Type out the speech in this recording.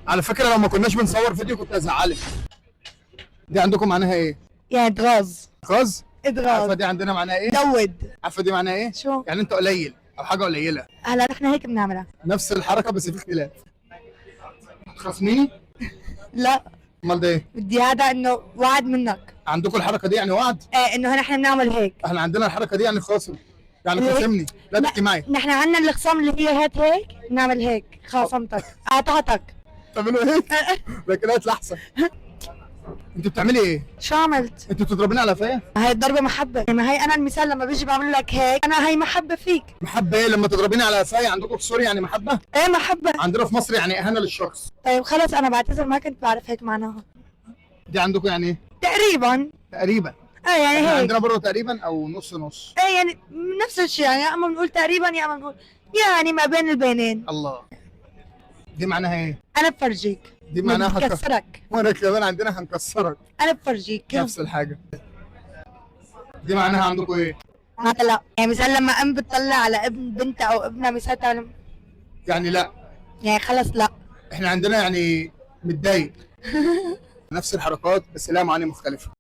على فكره لو ما كناش بنصور فيديو كنت هزعلك. دي عندكم معناها ايه؟ يعني اتغاظ. غاز. عارفه اتغاظ. دي عندنا معناها ايه؟ زود. عارفه دي معناها ايه؟ شو؟ يعني انت قليل او حاجه قليله. هلا نحن هيك بنعملها. نفس الحركه بس في اختلاف. تخاصميني؟ لا امال ده ايه؟ بدي هذا انه وعد منك. عندكم الحركه دي يعني وعد؟ ايه انه نحن بنعمل هيك. احنا عندنا الحركه دي يعني خاصم. يعني ليه؟ خاصمني. لا تحكي معي. نحن عندنا الخصام اللي هي هيك نعمل هيك خاصمتك قاطعتك. تعملوا هيك؟ لكن هات احسن. انت بتعملي ايه؟ شو عملت؟ انت بتضربيني على قفايا؟ هاي الضربة محبة، ما هي أنا المثال لما بيجي بعمل لك هيك أنا هي محبة فيك. محبه ايه لما تضربيني على قفايا؟ عندكم في سوريا يعني محبه؟ إيه محبة. عندنا في مصر يعني اهانه للشخص. طيب خلص أنا بعتذر ما كنت بعرف هيك معناها. دي عندكم يعني ايه؟ تقريبا. تقريبا. إيه يعني احنا هيك. عندنا برضه تقريبا او نص نص. إيه يعني نفس الشيء يعني يا أما بنقول تقريبا يا أما بنقول يعني ما بين البينين. الله. دي معناها ايه؟ أنا بفرجيك. دي معناها بكسرك. وانا كمان عندنا هنكسرك. أنا بفرجيك. نفس الحاجه. دي معناها عندكم ايه؟ هذا لا يعني مثال لما أم بتطلع على ابن بنتها أو ابنها مثال تعلم يعني لا. يعني خلص لا. احنا عندنا يعني متضايق. نفس الحركات بس لها معاني مختلفه.